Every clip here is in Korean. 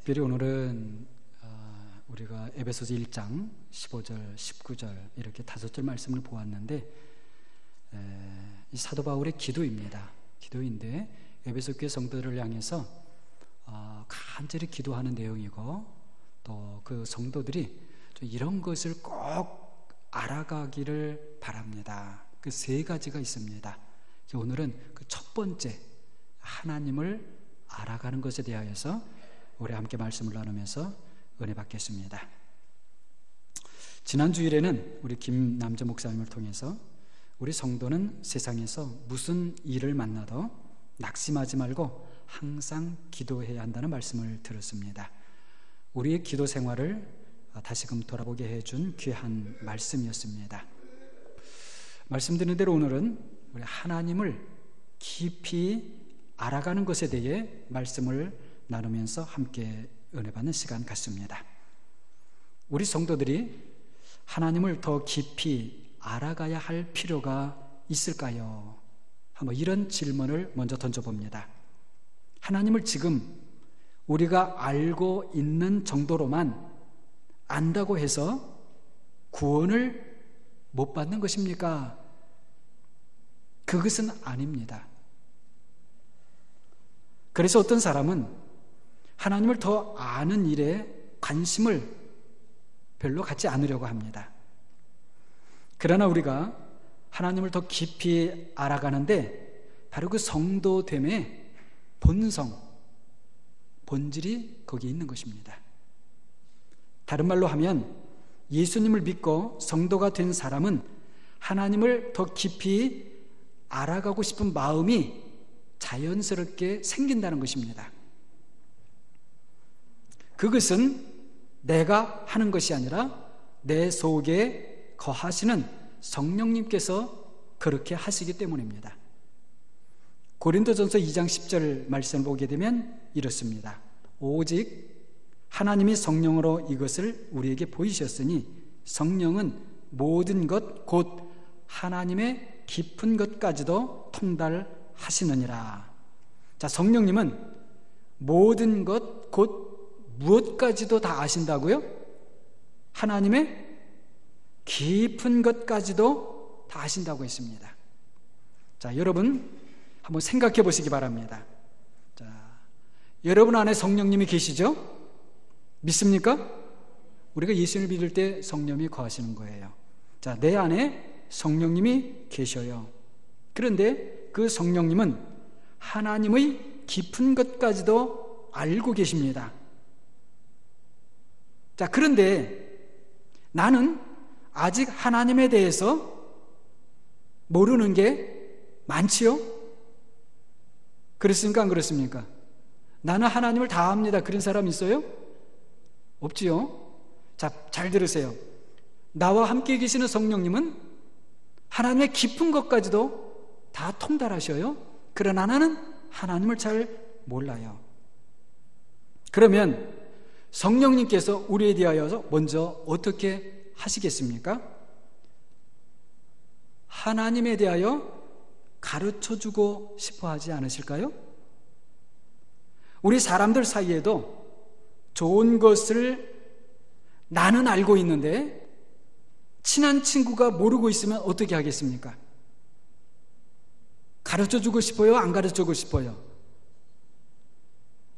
특별히 오늘은 우리가 에베소서 1장 15절, 19절 이렇게 5절 말씀을 보았는데 이 사도 바울의 기도입니다. 기도인데 에베소 교회 성도들을 향해서 간절히 기도하는 내용이고 또 그 성도들이 이런 것을 꼭 알아가기를 바랍니다. 그 3가지가 있습니다. 오늘은 그 첫 번째 하나님을 알아가는 것에 대하여서 우리 함께 말씀을 나누면서 은혜 받겠습니다. 지난 주일에는 우리 김남재 목사님을 통해서 우리 성도는 세상에서 무슨 일을 만나도 낙심하지 말고 항상 기도해야 한다는 말씀을 들었습니다. 우리의 기도 생활을 다시금 돌아보게 해준 귀한 말씀이었습니다. 말씀드린 대로 오늘은 우리 하나님을 깊이 알아가는 것에 대해 말씀을 나누면서 함께 은혜 받는 시간 같습니다. 우리 성도들이 하나님을 더 깊이 알아가야 할 필요가 있을까요? 한번 이런 질문을 먼저 던져봅니다. 하나님을 지금 우리가 알고 있는 정도로만 안다고 해서 구원을 못 받는 것입니까? 그것은 아닙니다. 그래서 어떤 사람은 하나님을 더 아는 일에 관심을 별로 갖지 않으려고 합니다. 그러나 우리가 하나님을 더 깊이 알아가는데 바로 그 성도됨의 본성, 본질이 거기에 있는 것입니다. 다른 말로 하면 예수님을 믿고 성도가 된 사람은 하나님을 더 깊이 알아가고 싶은 마음이 자연스럽게 생긴다는 것입니다. 그것은 내가 하는 것이 아니라 내 속에 거하시는 성령님께서 그렇게 하시기 때문입니다. 고린도전서 2장 10절 말씀을 보게 되면 이렇습니다. 오직 하나님이 성령으로 이것을 우리에게 보이셨으니 성령은 모든 것 곧 하나님의 깊은 것까지도 통달하시느니라. 자, 성령님은 모든 것 곧 무엇까지도 다 아신다고요? 하나님의 깊은 것까지도 다 아신다고 했습니다. 자, 여러분 한번 생각해 보시기 바랍니다. 자, 여러분 안에 성령님이 계시죠? 믿습니까? 우리가 예수를 믿을 때 성령님이 거하시는 거예요. 자, 내 안에 성령님이 계셔요. 그런데 그 성령님은 하나님의 깊은 것까지도 알고 계십니다. 자, 그런데 나는 아직 하나님에 대해서 모르는 게 많지요? 그렇습니까? 안 그렇습니까? 나는 하나님을 다 압니다. 그런 사람 있어요? 없지요? 자, 잘 들으세요. 나와 함께 계시는 성령님은 하나님의 깊은 것까지도 다 통달하셔요. 그러나 나는 하나님을 잘 몰라요. 그러면 성령님께서 우리에 대하여 먼저 어떻게 하시겠습니까? 하나님에 대하여 가르쳐주고 싶어 하지 않으실까요? 우리 사람들 사이에도 좋은 것을 나는 알고 있는데 친한 친구가 모르고 있으면 어떻게 하겠습니까? 가르쳐주고 싶어요? 안 가르쳐주고 싶어요?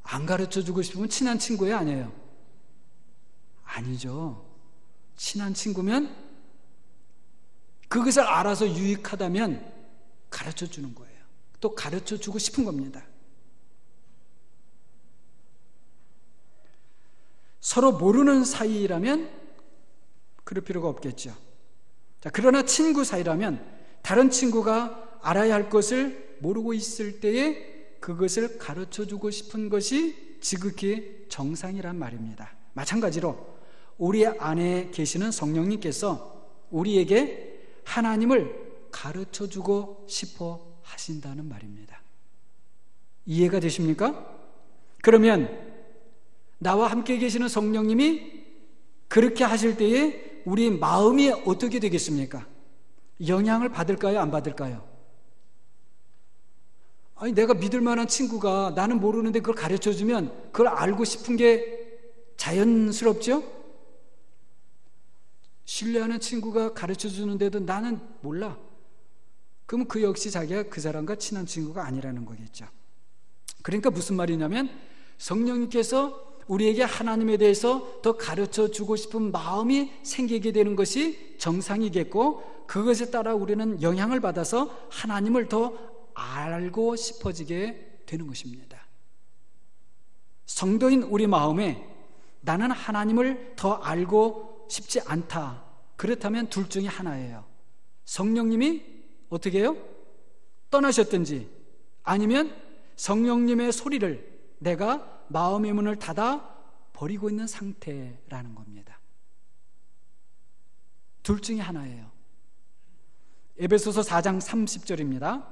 안 가르쳐주고 싶으면 친한 친구예요? 아니에요? 아니죠. 친한 친구면 그것을 알아서 유익하다면 가르쳐주는 거예요. 또 가르쳐주고 싶은 겁니다. 서로 모르는 사이라면 그럴 필요가 없겠죠. 자, 그러나 친구 사이라면 다른 친구가 알아야 할 것을 모르고 있을 때에 그것을 가르쳐주고 싶은 것이 지극히 정상이란 말입니다. 마찬가지로 우리 안에 계시는 성령님께서 우리에게 하나님을 가르쳐주고 싶어 하신다는 말입니다. 이해가 되십니까? 그러면 나와 함께 계시는 성령님이 그렇게 하실 때에 우리 마음이 어떻게 되겠습니까? 영향을 받을까요? 안 받을까요? 아니, 내가 믿을 만한 친구가 나는 모르는데 그걸 가르쳐주면 그걸 알고 싶은 게 자연스럽죠? 신뢰하는 친구가 가르쳐 주는데도 나는 몰라. 그럼 그 역시 자기가 그 사람과 친한 친구가 아니라는 거겠죠. 그러니까 무슨 말이냐면 성령님께서 우리에게 하나님에 대해서 더 가르쳐 주고 싶은 마음이 생기게 되는 것이 정상이겠고, 그것에 따라 우리는 영향을 받아서 하나님을 더 알고 싶어지게 되는 것입니다. 성도인 우리 마음에 나는 하나님을 더 알고 싶지 않다, 그렇다면 둘 중에 하나예요. 성령님이 어떻게 해요? 떠나셨든지, 아니면 성령님의 소리를 내가 마음의 문을 닫아 버리고 있는 상태라는 겁니다. 둘 중에 하나예요. 에베소서 4장 30절입니다.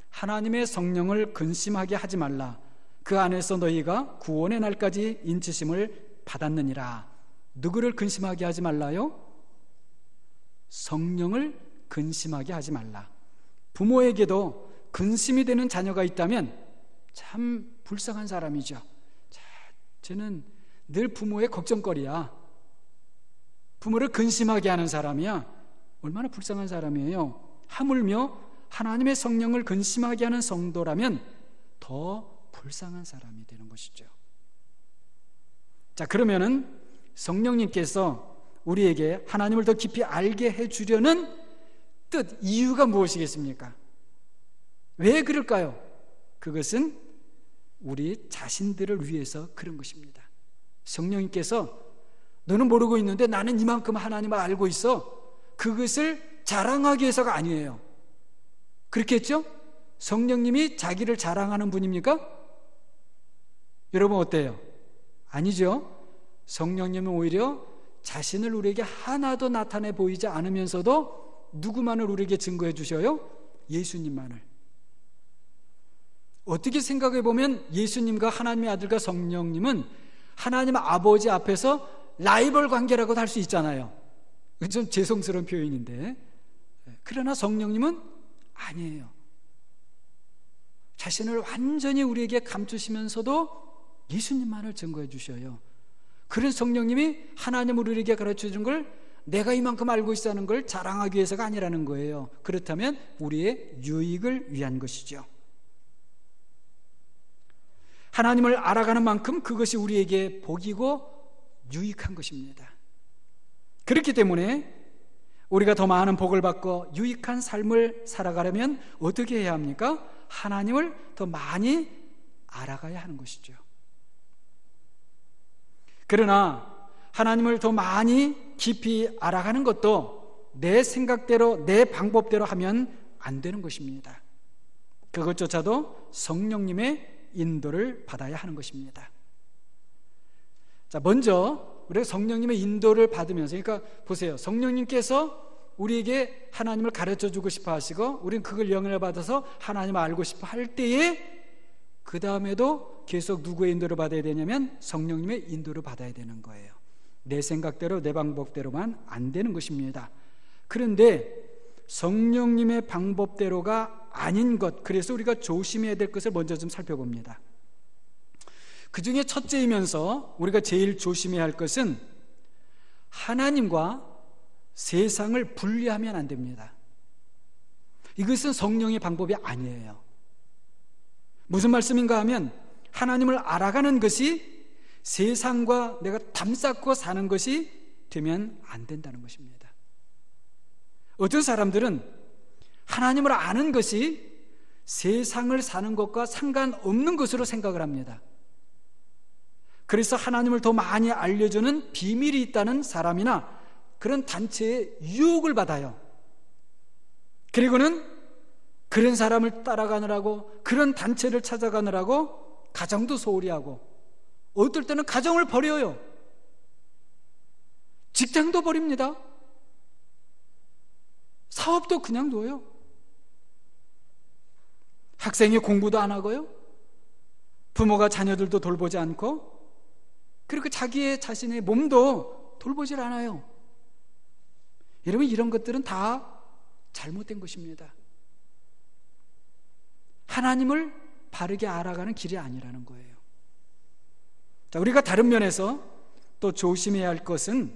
하나님의 성령을 근심하게 하지 말라. 그 안에서 너희가 구원의 날까지 인치심을 받았느니라. 누구를 근심하게 하지 말라요? 성령을 근심하게 하지 말라. 부모에게도 근심이 되는 자녀가 있다면 참 불쌍한 사람이죠. 쟤는 늘 부모의 걱정거리야. 부모를 근심하게 하는 사람이야. 얼마나 불쌍한 사람이에요. 하물며 하나님의 성령을 근심하게 하는 성도라면 더 불쌍한 사람이 되는 것이죠. 자, 그러면은 성령님께서 우리에게 하나님을 더 깊이 알게 해주려는 뜻, 이유가 무엇이겠습니까? 왜 그럴까요? 그것은 우리 자신들을 위해서 그런 것입니다. 성령님께서 너는 모르고 있는데 나는 이만큼 하나님을 알고 있어, 그것을 자랑하기 위해서가 아니에요. 그렇겠죠? 성령님이 자기를 자랑하는 분입니까? 여러분 어때요? 아니죠. 성령님은 오히려 자신을 우리에게 하나도 나타내 보이지 않으면서도 누구만을 우리에게 증거해 주셔요? 예수님만을. 어떻게 생각해 보면 예수님과 하나님의 아들과 성령님은 하나님 아버지 앞에서 라이벌 관계라고도 할 수 있잖아요. 좀 죄송스러운 표현인데, 그러나 성령님은 아니에요. 자신을 완전히 우리에게 감추시면서도 예수님만을 증거해 주셔요. 그런 성령님이 하나님을 우리에게 가르쳐 준 걸 내가 이만큼 알고 있다는 걸 자랑하기 위해서가 아니라는 거예요. 그렇다면 우리의 유익을 위한 것이죠. 하나님을 알아가는 만큼 그것이 우리에게 복이고 유익한 것입니다. 그렇기 때문에 우리가 더 많은 복을 받고 유익한 삶을 살아가려면 어떻게 해야 합니까? 하나님을 더 많이 알아가야 하는 것이죠. 그러나 하나님을 더 많이 깊이 알아가는 것도 내 생각대로, 내 방법대로 하면 안 되는 것입니다. 그것조차도 성령님의 인도를 받아야 하는 것입니다. 자, 먼저 우리가 성령님의 인도를 받으면서, 그러니까 보세요. 성령님께서 우리에게 하나님을 가르쳐 주고 싶어 하시고 우리는 그걸 영향을 받아서 하나님을 알고 싶어 할 때에 그 다음에도 계속 누구의 인도를 받아야 되냐면 성령님의 인도를 받아야 되는 거예요. 내 생각대로, 내 방법대로만 안 되는 것입니다. 그런데 성령님의 방법대로가 아닌 것, 그래서 우리가 조심해야 될 것을 먼저 좀 살펴봅니다. 그 중에 첫째이면서 우리가 제일 조심해야 할 것은 하나님과 세상을 분리하면 안 됩니다. 이것은 성령의 방법이 아니에요. 무슨 말씀인가 하면 하나님을 알아가는 것이 세상과 내가 담쌓고 사는 것이 되면 안 된다는 것입니다. 어떤 사람들은 하나님을 아는 것이 세상을 사는 것과 상관없는 것으로 생각을 합니다. 그래서 하나님을 더 많이 알려주는 비밀이 있다는 사람이나 그런 단체의 유혹을 받아요. 그리고는 그런 사람을 따라가느라고, 그런 단체를 찾아가느라고 가정도 소홀히 하고, 어떨 때는 가정을 버려요. 직장도 버립니다. 사업도 그냥 둬요. 학생이 공부도 안 하고요. 부모가 자녀들도 돌보지 않고, 그리고 자신의 몸도 돌보질 않아요. 여러분, 이런 것들은 다 잘못된 것입니다. 하나님을 바르게 알아가는 길이 아니라는 거예요. 자, 우리가 다른 면에서 또 조심해야 할 것은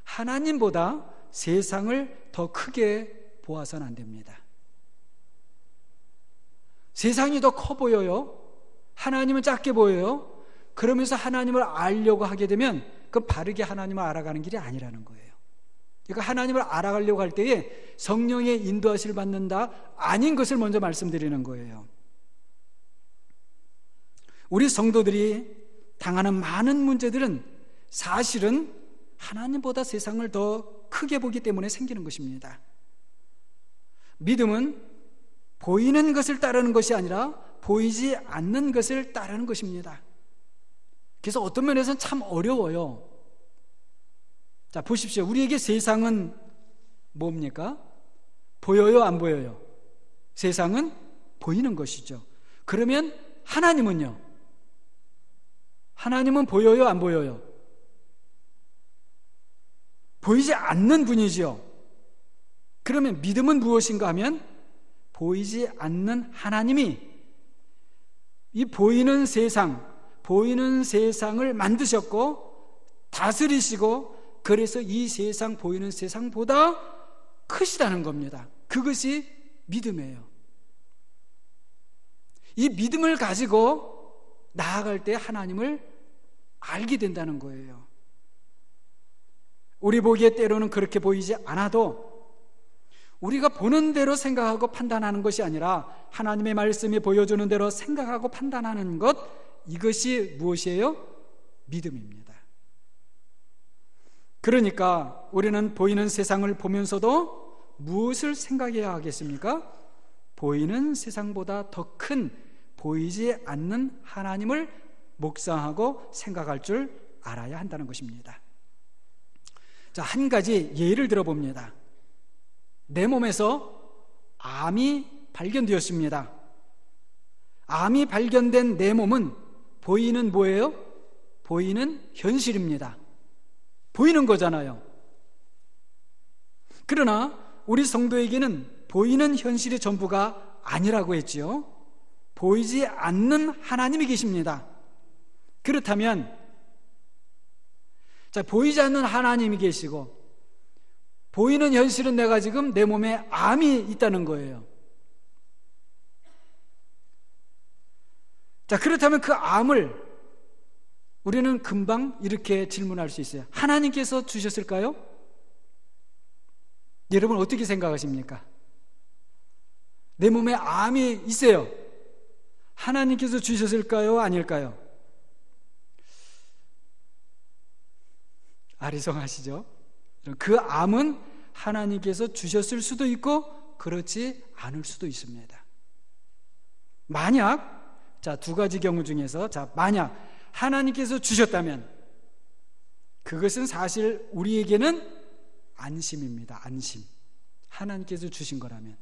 하나님보다 세상을 더 크게 보아서는 안 됩니다. 세상이 더 커 보여요. 하나님은 작게 보여요. 그러면서 하나님을 알려고 하게 되면 그 바르게 하나님을 알아가는 길이 아니라는 거예요. 그러니까 하나님을 알아가려고 할 때에 성령의 인도하심을 받는다 아닌 것을 먼저 말씀드리는 거예요. 우리 성도들이 당하는 많은 문제들은 사실은 하나님보다 세상을 더 크게 보기 때문에 생기는 것입니다. 믿음은 보이는 것을 따르는 것이 아니라 보이지 않는 것을 따르는 것입니다. 그래서 어떤 면에서는 참 어려워요. 자, 보십시오. 우리에게 세상은 뭡니까? 보여요, 안 보여요? 세상은 보이는 것이죠. 그러면 하나님은요? 하나님은 보여요, 안 보여요? 보이지 않는 분이죠. 그러면 믿음은 무엇인가 하면 보이지 않는 하나님이 이 보이는 세상을 만드셨고 다스리시고, 그래서 이 세상, 보이는 세상보다 크시다는 겁니다. 그것이 믿음이에요. 이 믿음을 가지고 나아갈 때 하나님을 알게 된다는 거예요. 우리 보기에 때로는 그렇게 보이지 않아도 우리가 보는 대로 생각하고 판단하는 것이 아니라 하나님의 말씀이 보여주는 대로 생각하고 판단하는 것, 이것이 무엇이에요? 믿음입니다. 그러니까 우리는 보이는 세상을 보면서도 무엇을 생각해야 하겠습니까? 보이는 세상보다 더 큰 보이지 않는 하나님을 묵상하고 생각할 줄 알아야 한다는 것입니다. 자, 한 가지 예를 들어봅니다. 내 몸에서 암이 발견되었습니다. 암이 발견된 내 몸은 보이는 뭐예요? 보이는 현실입니다. 보이는 거잖아요. 그러나 우리 성도에게는 보이는 현실이 전부가 아니라고 했지요. 보이지 않는 하나님이 계십니다. 그렇다면 자, 보이지 않는 하나님이 계시고 보이는 현실은 내가 지금 내 몸에 암이 있다는 거예요. 자, 그렇다면 그 암을 우리는 금방 이렇게 질문할 수 있어요. 하나님께서 주셨을까요? 여러분 어떻게 생각하십니까? 내 몸에 암이 있어요. 하나님께서 주셨을까요? 아닐까요? 아리송하시죠? 그 암은 하나님께서 주셨을 수도 있고 그렇지 않을 수도 있습니다. 만약, 자, 두 가지 경우 중에서, 자, 만약 하나님께서 주셨다면 그것은 사실 우리에게는 안심입니다. 안심. 하나님께서 주신 거라면.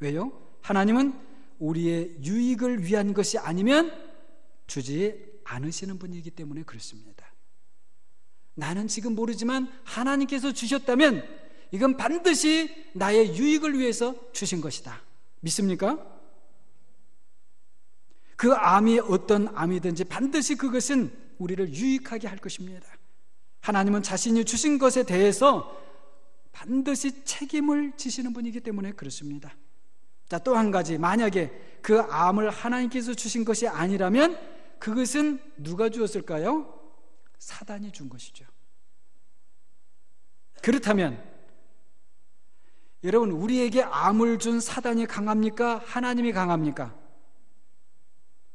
왜요? 하나님은 우리의 유익을 위한 것이 아니면 주지 않으시는 분이기 때문에 그렇습니다. 나는 지금 모르지만 하나님께서 주셨다면 이건 반드시 나의 유익을 위해서 주신 것이다. 믿습니까? 그 암이 어떤 암이든지 반드시 그것은 우리를 유익하게 할 것입니다. 하나님은 자신이 주신 것에 대해서 반드시 책임을 지시는 분이기 때문에 그렇습니다. 자, 또 한 가지, 만약에 그 암을 하나님께서 주신 것이 아니라면 그것은 누가 주었을까요? 사단이 준 것이죠. 그렇다면 여러분, 우리에게 암을 준 사단이 강합니까? 하나님이 강합니까?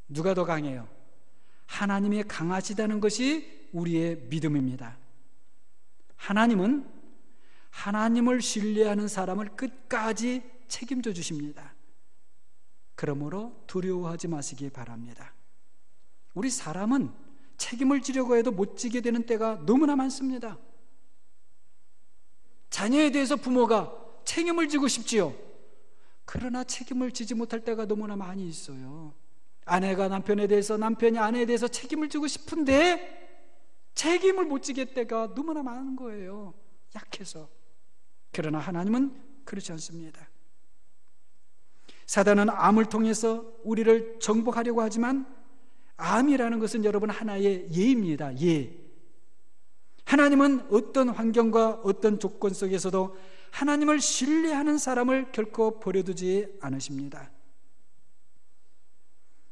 누가 더 강해요? 하나님이 강하시다는 것이 우리의 믿음입니다. 하나님은 하나님을 신뢰하는 사람을 끝까지 책임져 주십니다. 그러므로 두려워하지 마시기 바랍니다. 우리 사람은 책임을 지려고 해도 못 지게 되는 때가 너무나 많습니다. 자녀에 대해서 부모가 책임을 지고 싶지요. 그러나 책임을 지지 못할 때가 너무나 많이 있어요. 아내가 남편에 대해서, 남편이 아내에 대해서 책임을 지고 싶은데 책임을 못 지게 때가 너무나 많은 거예요. 약해서. 그러나 하나님은 그렇지 않습니다. 사단은 암을 통해서 우리를 정복하려고 하지만 암이라는 것은 여러분 하나의 예입니다. 예. 하나님은 어떤 환경과 어떤 조건 속에서도 하나님을 신뢰하는 사람을 결코 버려두지 않으십니다.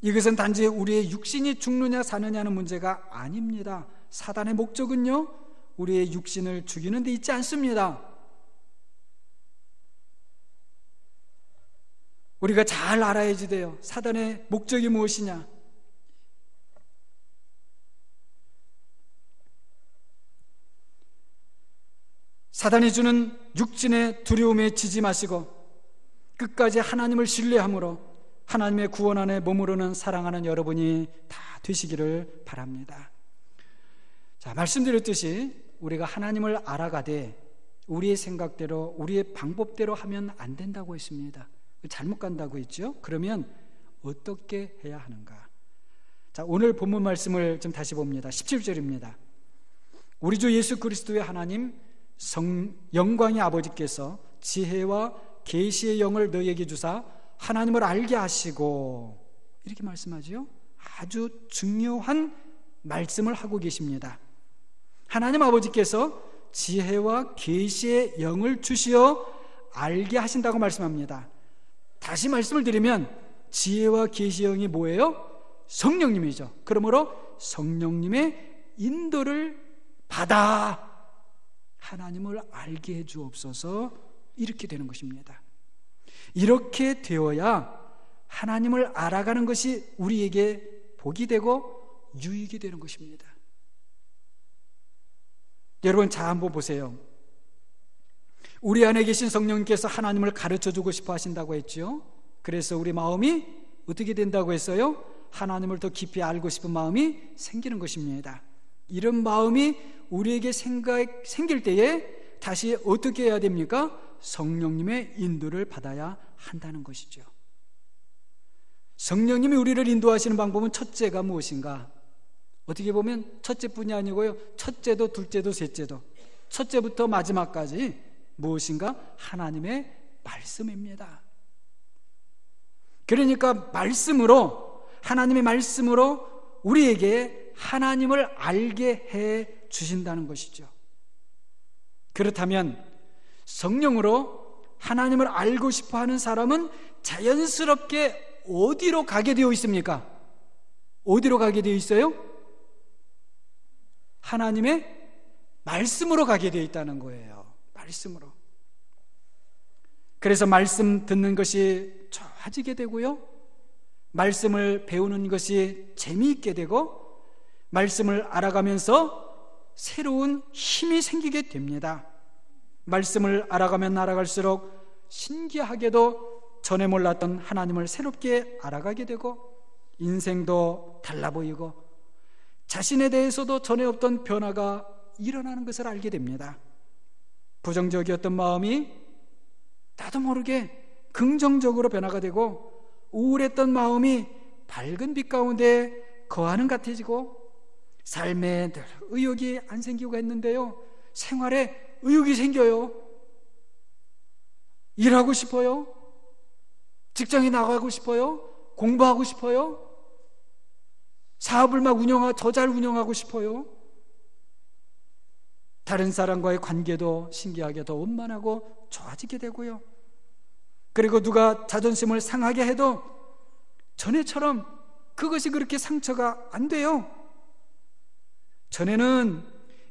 이것은 단지 우리의 육신이 죽느냐 사느냐는 문제가 아닙니다. 사단의 목적은요, 우리의 육신을 죽이는 데 있지 않습니다. 우리가 잘 알아야지 돼요. 사단의 목적이 무엇이냐? 사단이 주는 육신의 두려움에 지지 마시고 끝까지 하나님을 신뢰함으로 하나님의 구원 안에 머무르는 사랑하는 여러분이 다 되시기를 바랍니다. 자, 말씀드렸듯이 우리가 하나님을 알아가되 우리의 생각대로 우리의 방법대로 하면 안 된다고 했습니다. 잘못 간다고 했죠. 그러면 어떻게 해야 하는가? 자, 오늘 본문 말씀을 좀 다시 봅니다. 17절입니다. 우리 주 예수 그리스도의 하나님 영광의 아버지께서 지혜와 계시의 영을 너희에게 주사 하나님을 알게 하시고, 이렇게 말씀하죠. 아주 중요한 말씀을 하고 계십니다. 하나님 아버지께서 지혜와 계시의 영을 주시어 알게 하신다고 말씀합니다. 다시 말씀을 드리면 지혜와 계시의 영이 뭐예요? 성령님이죠. 그러므로 성령님의 인도를 받아 하나님을 알게 해 주옵소서, 이렇게 되는 것입니다. 이렇게 되어야 하나님을 알아가는 것이 우리에게 복이 되고 유익이 되는 것입니다. 여러분, 자 한번 보세요. 우리 안에 계신 성령님께서 하나님을 가르쳐주고 싶어 하신다고 했죠. 그래서 우리 마음이 어떻게 된다고 했어요? 하나님을 더 깊이 알고 싶은 마음이 생기는 것입니다. 이런 마음이 우리에게 생길 때에 다시 어떻게 해야 됩니까? 성령님의 인도를 받아야 한다는 것이죠. 성령님이 우리를 인도하시는 방법은 첫째가 무엇인가? 어떻게 보면 첫째뿐이 아니고요, 첫째도 둘째도 셋째도, 첫째부터 마지막까지 무엇인가? 하나님의 말씀입니다. 그러니까 말씀으로, 하나님의 말씀으로 우리에게 하나님을 알게 해 주신다는 것이죠. 그렇다면 성령으로 하나님을 알고 싶어 하는 사람은 자연스럽게 어디로 가게 되어 있습니까? 어디로 가게 되어 있어요? 하나님의 말씀으로 가게 되어 있다는 거예요. 말씀으로. 그래서 말씀 듣는 것이 좋아지게 되고요, 말씀을 배우는 것이 재미있게 되고, 말씀을 알아가면서 새로운 힘이 생기게 됩니다. 말씀을 알아가면 알아갈수록 신기하게도 전에 몰랐던 하나님을 새롭게 알아가게 되고, 인생도 달라 보이고 자신에 대해서도 전에 없던 변화가 일어나는 것을 알게 됩니다. 부정적이었던 마음이 나도 모르게 긍정적으로 변화가 되고, 우울했던 마음이 밝은 빛 가운데 거하는 같아지고, 삶에 늘 의욕이 안 생기고 했는데요, 생활에 의욕이 생겨요. 일하고 싶어요. 직장에 나가고 싶어요. 공부하고 싶어요. 사업을 막 더 잘 운영하고 싶어요. 다른 사람과의 관계도 신기하게 더 원만하고 좋아지게 되고요. 그리고 누가 자존심을 상하게 해도 전에처럼 그것이 그렇게 상처가 안 돼요. 전에는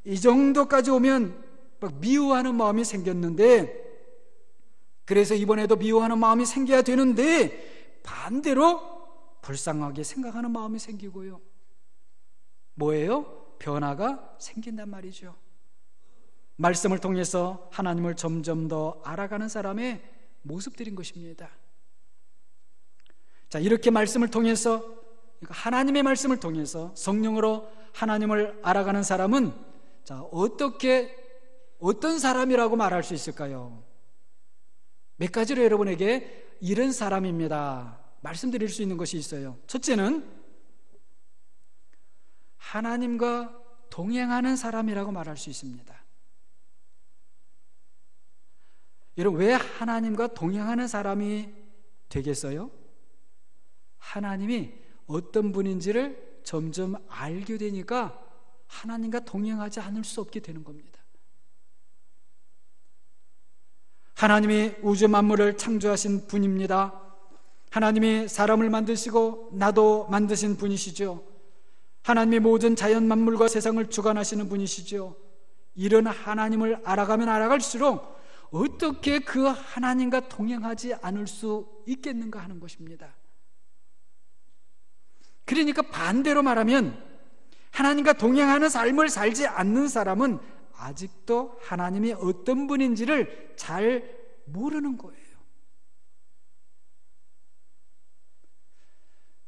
이 정도까지 오면 막 미워하는 마음이 생겼는데, 그래서 이번에도 미워하는 마음이 생겨야 되는데 반대로 불쌍하게 생각하는 마음이 생기고요. 뭐예요? 변화가 생긴단 말이죠. 말씀을 통해서 하나님을 점점 더 알아가는 사람의 모습들인 것입니다. 자, 이렇게 말씀을 통해서, 하나님의 말씀을 통해서 성령으로 하나님을 알아가는 사람은, 자, 어떤 사람이라고 말할 수 있을까요? 몇 가지로 여러분에게 이런 사람입니다 말씀드릴 수 있는 것이 있어요. 첫째는 하나님과 동행하는 사람이라고 말할 수 있습니다. 여러분, 왜 하나님과 동행하는 사람이 되겠어요? 하나님이 어떤 분인지를 점점 알게 되니까 하나님과 동행하지 않을 수 없게 되는 겁니다. 하나님이 우주 만물을 창조하신 분입니다. 하나님이 사람을 만드시고 나도 만드신 분이시죠. 하나님이 모든 자연 만물과 세상을 주관하시는 분이시죠. 이런 하나님을 알아가면 알아갈수록 어떻게 그 하나님과 동행하지 않을 수 있겠는가 하는 것입니다. 그러니까 반대로 말하면 하나님과 동행하는 삶을 살지 않는 사람은 아직도 하나님이 어떤 분인지를 잘 모르는 거예요.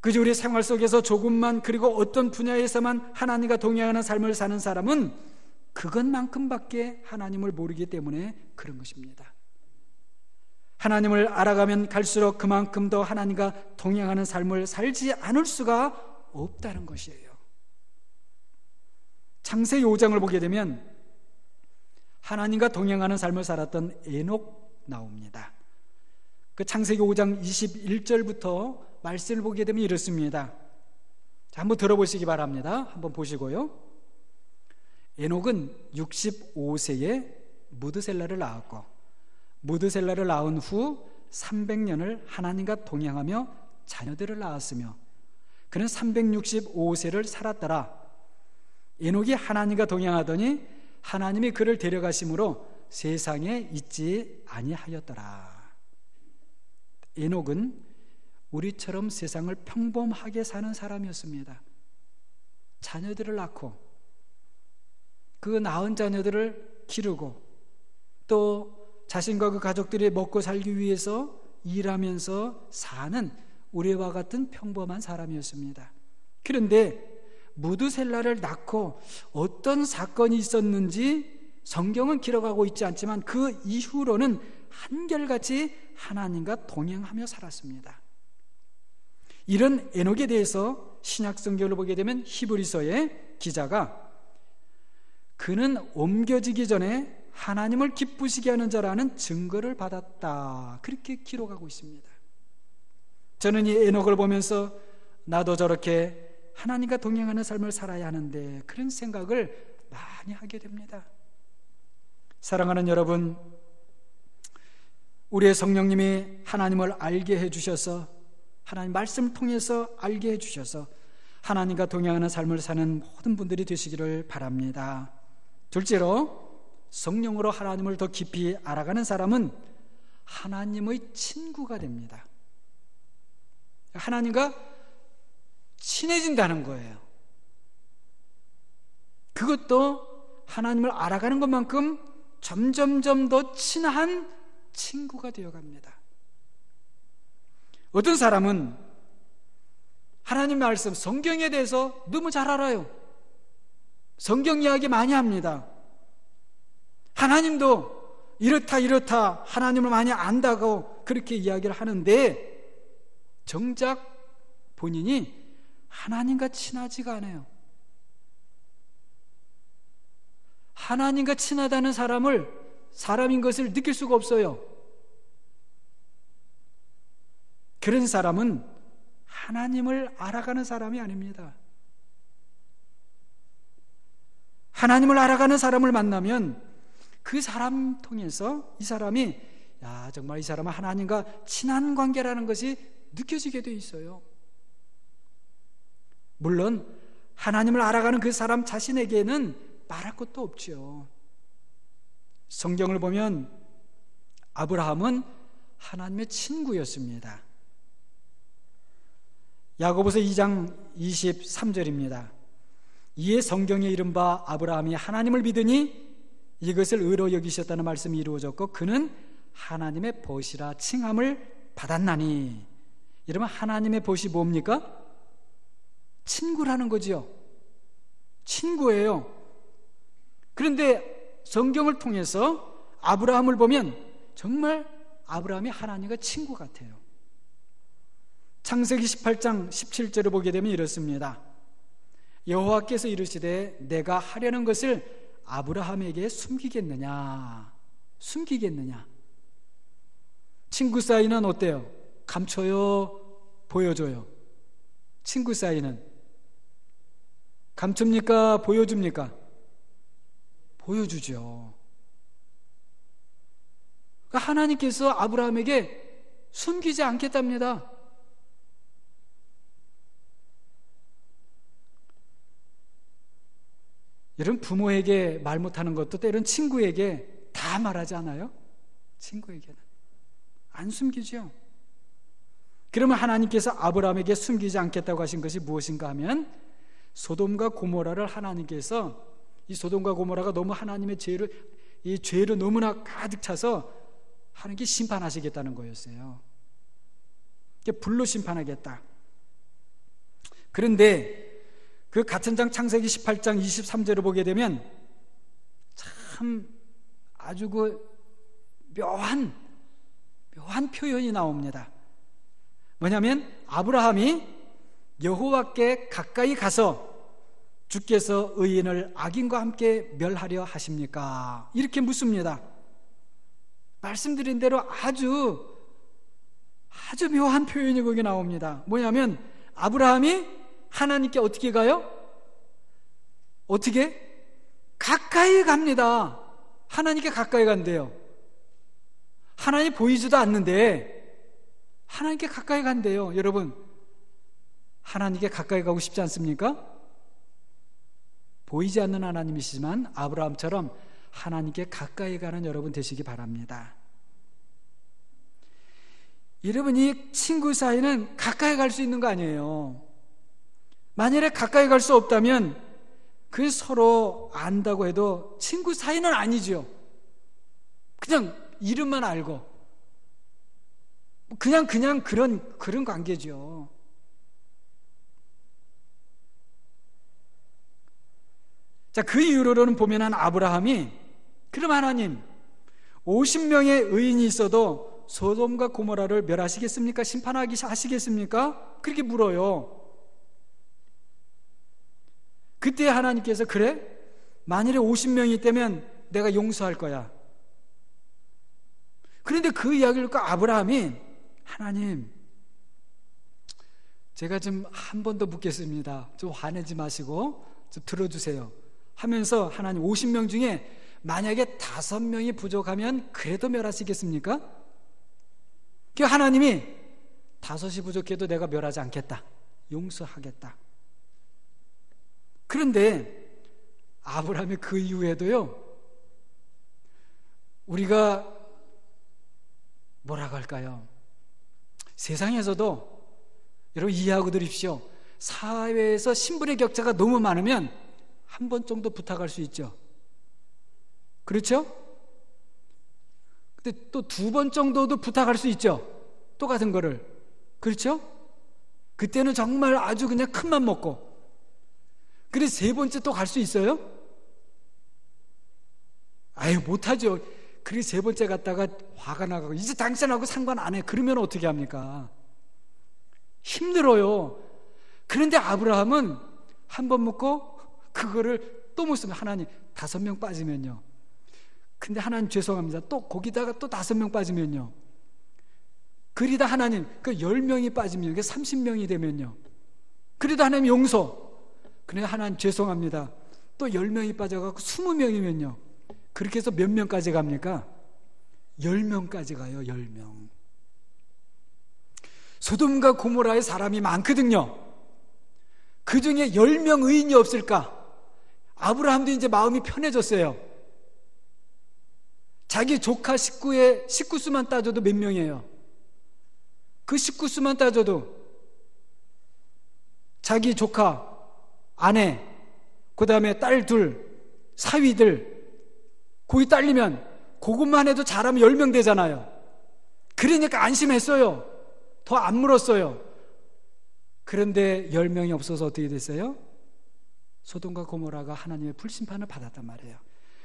그저 우리 생활 속에서 조금만, 그리고 어떤 분야에서만 하나님과 동행하는 삶을 사는 사람은 그것만큼밖에 하나님을 모르기 때문에 그런 것입니다. 하나님을 알아가면 갈수록 그만큼 더 하나님과 동행하는 삶을 살지 않을 수가 없다는 것이에요. 창세기 5장을 보게 되면 하나님과 동행하는 삶을 살았던 에녹 나옵니다. 그 창세기 5장 21절부터 말씀을 보게 되면 이렇습니다. 자, 한번 들어보시기 바랍니다. 한번 보시고요. 에녹은 65세에 무드셀라를 낳았고, 무드셀라를 낳은 후 300년을 하나님과 동행하며 자녀들을 낳았으며, 그는 365세를 살았더라. 에녹이 하나님과 동행하더니 하나님이 그를 데려가심으로 세상에 있지 아니하였더라. 에녹은 우리처럼 세상을 평범하게 사는 사람이었습니다. 자녀들을 낳고 그 낳은 자녀들을 기르고 또 자신과 그 가족들이 먹고 살기 위해서 일하면서 사는 우리와 같은 평범한 사람이었습니다. 그런데 무드셀라를 낳고 어떤 사건이 있었는지 성경은 기록하고 있지 않지만 그 이후로는 한결같이 하나님과 동행하며 살았습니다. 이런 에녹에 대해서 신약 성경을 보게 되면 히브리서의 기자가 그는 옮겨지기 전에 하나님을 기쁘시게 하는 자라는 증거를 받았다, 그렇게 기록하고 있습니다. 저는 이 에녹을 보면서 나도 저렇게 하나님과 동행하는 삶을 살아야 하는데 그런 생각을 많이 하게 됩니다. 사랑하는 여러분, 우리의 성령님이 하나님을 알게 해주셔서, 하나님 말씀을 통해서 알게 해주셔서 하나님과 동행하는 삶을 사는 모든 분들이 되시기를 바랍니다. 둘째로, 성령으로 하나님을 더 깊이 알아가는 사람은 하나님의 친구가 됩니다. 하나님과 친해진다는 거예요. 그것도 하나님을 알아가는 것만큼 점점점 더 친한 친구가 되어갑니다. 어떤 사람은 하나님 말씀, 성경에 대해서 너무 잘 알아요. 성경 이야기 많이 합니다. 하나님도 이렇다 하나님을 많이 안다고 그렇게 이야기를 하는데 정작 본인이 하나님과 친하지가 않아요. 하나님과 친하다는 사람인 것을 느낄 수가 없어요. 그런 사람은 하나님을 알아가는 사람이 아닙니다. 하나님을 알아가는 사람을 만나면 그 사람 통해서 이 사람이 정말 이 사람은 하나님과 친한 관계라는 것이 느껴지게 돼 있어요. 물론 하나님을 알아가는 그 사람 자신에게는 말할 것도 없죠. 성경을 보면 아브라함은 하나님의 친구였습니다. 야고보서 2장 23절입니다. 이에 성경에 이른바 아브라함이 하나님을 믿으니 이것을 의로 여기셨다는 말씀이 이루어졌고 그는 하나님의 벗이라 칭함을 받았나니. 여러분, 하나님의 벗이 뭡니까? 친구라는 거지요. 친구예요. 그런데 성경을 통해서 아브라함을 보면 정말 아브라함이 하나님과 친구 같아요. 창세기 18장 17절을 보게 되면 이렇습니다. 여호와께서 이르시되 내가 하려는 것을 아브라함에게 숨기겠느냐? 친구 사이는 어때요? 감춰요? 보여줘요? 친구 사이는 감춥니까? 보여줍니까? 보여주죠. 그러니까 하나님께서 아브라함에게 숨기지 않겠답니다. 여러분, 부모에게 말 못하는 것도 때론 친구에게 다 말하지 않아요? 친구에게는 안 숨기죠. 그러면 하나님께서 아브라함에게 숨기지 않겠다고 하신 것이 무엇인가 하면, 소돔과 고모라를 하나님께서, 이 소돔과 고모라가 너무 하나님의 이 죄로 너무나 가득 차서 하나님께 심판하시겠다는 거였어요. 불로 심판하겠다. 그런데 그 같은 장 창세기 18장 23절을 보게 되면 참 아주 묘한 표현이 나옵니다. 뭐냐면, 아브라함이 여호와께 가까이 가서 주께서 의인을 악인과 함께 멸하려 하십니까? 이렇게 묻습니다. 말씀드린 대로 아주 묘한 표현이 거기 나옵니다. 뭐냐면, 아브라함이 하나님께 어떻게 가요? 어떻게? 가까이 갑니다. 하나님께 가까이 간대요. 하나님 보이지도 않는데 하나님께 가까이 간대요. 여러분, 하나님께 가까이 가고 싶지 않습니까? 보이지 않는 하나님이시지만 아브라함처럼 하나님께 가까이 가는 여러분 되시기 바랍니다. 여러분이 친구 사이는 가까이 갈 수 있는 거 아니에요. 만일에 가까이 갈 수 없다면 그 서로 안다고 해도 친구 사이는 아니죠. 그냥 이름만 알고 그냥 그런 관계죠. 자, 그 이후로는 보면 아브라함이, 그럼 하나님 50명의 의인이 있어도 소돔과 고모라를 멸하시겠습니까? 심판하시겠습니까? 그렇게 물어요. 그때 하나님께서, 그래? 만일에 50명이 있다면 내가 용서할 거야. 그런데 그 이야기를 듣고 아브라함이, 하나님, 제가 좀 한 번 더 묻겠습니다. 좀 화내지 마시고 좀 들어주세요 하면서, 하나님 50명 중에 만약에 5명이 부족하면 그래도 멸하시겠습니까? 그 하나님이 5이 부족해도 내가 멸하지 않겠다, 용서하겠다. 그런데 아브라함이 그 이후에도요, 우리가 뭐라고 할까요? 세상에서도 여러분 이해하고 들으십시오. 사회에서 신분의 격차가 너무 많으면 한 번 정도 부탁할 수 있죠. 그렇죠? 근데 또 2번 정도도 부탁할 수 있죠. 똑같은 거를. 그렇죠? 그때는 정말 아주 그냥 큰맘 먹고. 그래서 3번째 또 갈 수 있어요? 아유, 못하죠. 그래서 3번째 갔다가 화가 나가고, 이제 당신하고 상관 안 해. 그러면 어떻게 합니까? 힘들어요. 그런데 아브라함은 한 번 묻고 그거를 또 묻으면, 하나님 5명 빠지면요. 근데 하나님 죄송합니다. 또 거기다가 또 5명 빠지면요. 그러다 하나님 그 10명이 빠지면, 30명이 되면요. 그래도 하나님 용서. 그래, 하나님 죄송합니다. 또 10명이 빠져갖고 20명이면요. 그렇게 해서 몇 명까지 갑니까? 10명까지 가요. 10명. 소돔과 고모라에 사람이 많거든요. 그 중에 10명 의인이 없을까? 아브라함도 이제 마음이 편해졌어요. 자기 조카 식구수만 따져도 몇 명이에요? 그 식구수만 따져도 자기 조카, 아내, 그 다음에 딸 둘, 사위들, 거기 딸리면 그것만 해도 잘하면 10명 되잖아요. 그러니까 안심했어요. 더 안 물었어요. 그런데 10명이 없어서 어떻게 됐어요? 소돔과 고모라가 하나님의 불심판을 받았단 말이에요.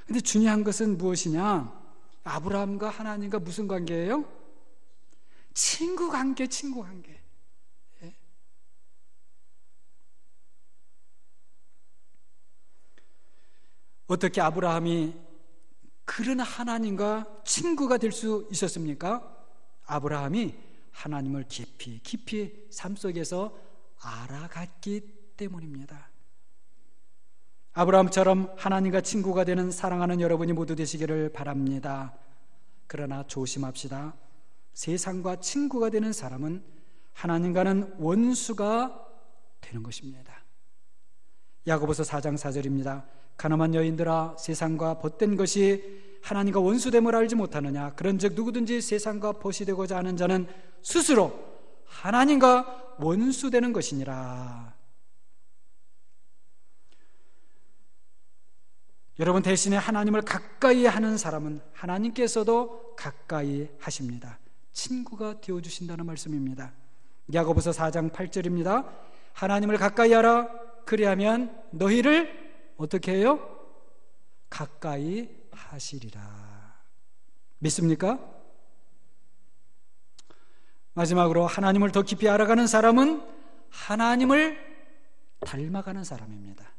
근데 중요한 것은 무엇이냐? 아브라함과 하나님과 무슨 관계예요? 친구 관계. 예? 어떻게 아브라함이 그런 하나님과 친구가 될 수 있었습니까? 아브라함이 하나님을 깊이 삶 속에서 알아갔기 때문입니다. 아브라함처럼 하나님과 친구가 되는 사랑하는 여러분이 모두 되시기를 바랍니다. 그러나 조심합시다. 세상과 친구가 되는 사람은 하나님과는 원수가 되는 것입니다. 야고보서 4장 4절입니다. 가늠한 여인들아, 세상과 벗된 것이 하나님과 원수됨을 알지 못하느냐? 그런즉 누구든지 세상과 벗이 되고자 하는 자는 스스로 하나님과 원수되는 것이니라. 여러분, 대신에 하나님을 가까이 하는 사람은 하나님께서도 가까이 하십니다. 친구가 되어주신다는 말씀입니다. 야고보서 4장 8절입니다. 하나님을 가까이 하라. 그리하면 너희를 어떻게 해요? 가까이 하시리라. 믿습니까? 마지막으로 하나님을 더 깊이 알아가는 사람은 하나님을 닮아가는 사람입니다.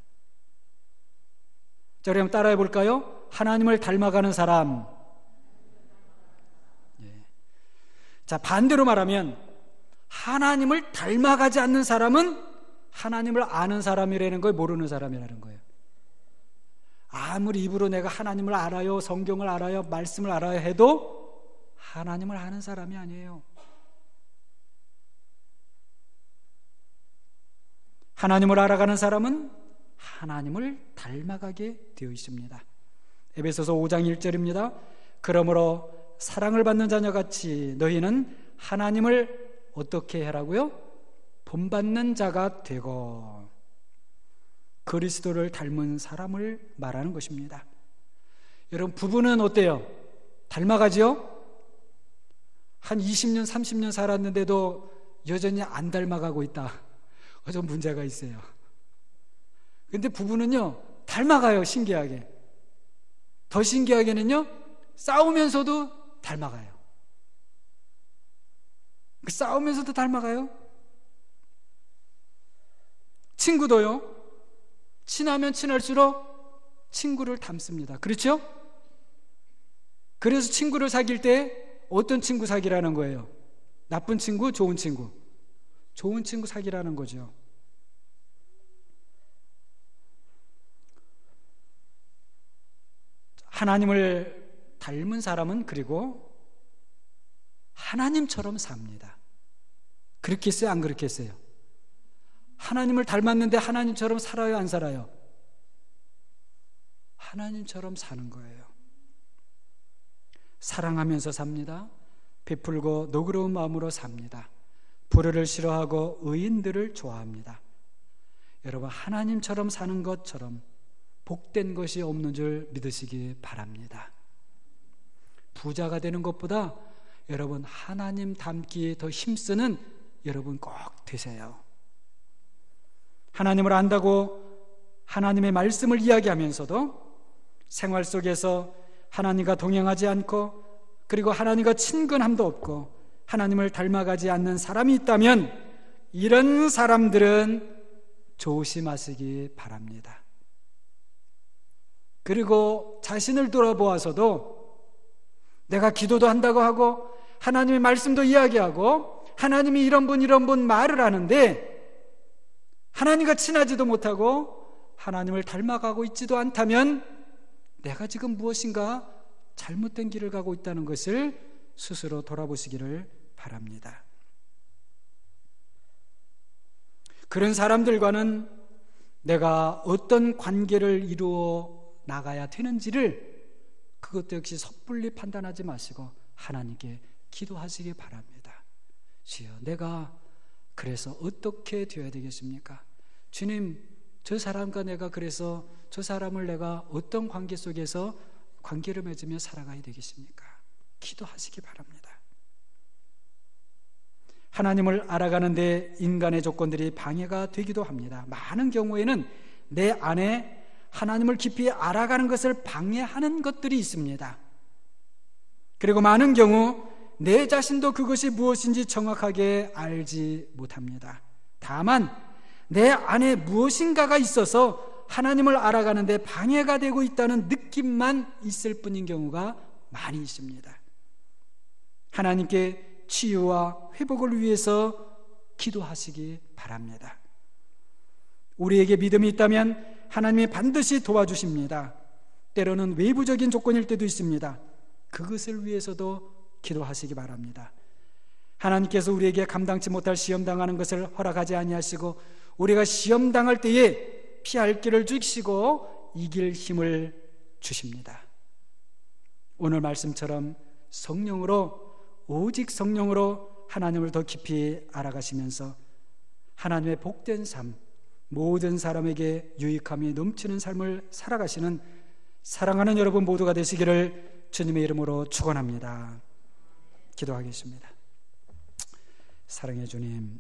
자, 그럼 따라해 볼까요? 하나님을 닮아가는 사람. 자, 반대로 말하면 하나님을 닮아가지 않는 사람은 하나님을 아는 사람이라는 거예요, 모르는 사람이라는 거예요. 아무리 입으로 내가 하나님을 알아요, 성경을 알아요, 말씀을 알아요 해도 하나님을 아는 사람이 아니에요. 하나님을 알아가는 사람은 하나님을 닮아가게 되어 있습니다. 에베소서 5장 1절입니다. 그러므로 사랑을 받는 자녀같이 너희는 하나님을 어떻게 하라고요? 본받는 자가 되고, 그리스도를 닮은 사람을 말하는 것입니다. 여러분, 부부는 어때요? 닮아가지요? 한 20년 30년 살았는데도 여전히 안 닮아가고 있다. 좀 문제가 있어요. 근데 부부는요 닮아가요. 신기하게. 더 신기하게는요 싸우면서도 닮아가요. 싸우면서도 닮아가요. 친구도요, 친하면 친할수록 친구를 닮습니다. 그렇죠? 그래서 친구를 사귈 때 어떤 친구 사귀라는 거예요? 나쁜 친구, 좋은 친구? 좋은 친구 사귀라는 거죠. 하나님을 닮은 사람은 그리고 하나님처럼 삽니다. 그렇게 했어요? 안 그렇게 했어요? 하나님을 닮았는데 하나님처럼 살아요? 안 살아요? 하나님처럼 사는 거예요. 사랑하면서 삽니다. 베풀고 너그러운 마음으로 삽니다. 불의를 싫어하고 의인들을 좋아합니다. 여러분, 하나님처럼 사는 것처럼 복된 것이 없는 줄 믿으시기 바랍니다. 부자가 되는 것보다 여러분 하나님 닮기에 더 힘쓰는 여러분 꼭 되세요. 하나님을 안다고 하나님의 말씀을 이야기하면서도 생활 속에서 하나님과 동행하지 않고, 그리고 하나님과 친근함도 없고 하나님을 닮아가지 않는 사람이 있다면 이런 사람들은 조심하시기 바랍니다. 그리고 자신을 돌아보아서도 내가 기도도 한다고 하고 하나님의 말씀도 이야기하고 하나님이 이런 분 말을 하는데 하나님과 친하지도 못하고 하나님을 닮아가고 있지도 않다면 내가 지금 무엇인가 잘못된 길을 가고 있다는 것을 스스로 돌아보시기를 바랍니다. 그런 사람들과는 내가 어떤 관계를 이루어 나가야 되는지를 그것도 역시 섣불리 판단하지 마시고 하나님께 기도하시기 바랍니다. 주여, 내가 그래서 어떻게 되어야 되겠습니까? 주님, 저 사람과 내가 그래서 저 사람을 내가 어떤 관계 속에서 관계를 맺으며 살아가야 되겠습니까? 기도하시기 바랍니다. 하나님을 알아가는데 인간의 조건들이 방해가 되기도 합니다. 많은 경우에는 내 안에 하나님을 깊이 알아가는 것을 방해하는 것들이 있습니다. 그리고 많은 경우 내 자신도 그것이 무엇인지 정확하게 알지 못합니다. 다만 내 안에 무엇인가가 있어서 하나님을 알아가는데 방해가 되고 있다는 느낌만 있을 뿐인 경우가 많이 있습니다. 하나님께 치유와 회복을 위해서 기도하시기 바랍니다. 우리에게 믿음이 있다면 하나님이 반드시 도와주십니다. 때로는 외부적인 조건일 때도 있습니다. 그것을 위해서도 기도하시기 바랍니다. 하나님께서 우리에게 감당치 못할 시험 당하는 것을 허락하지 아니하시고 우리가 시험 당할 때에 피할 길을 주시고 이길 힘을 주십니다. 오늘 말씀처럼 성령으로, 오직 성령으로 하나님을 더 깊이 알아가시면서 하나님의 복된 삶, 모든 사람에게 유익함이 넘치는 삶을 살아가시는 사랑하는 여러분 모두가 되시기를 주님의 이름으로 축원합니다. 기도하겠습니다. 사랑해 주님,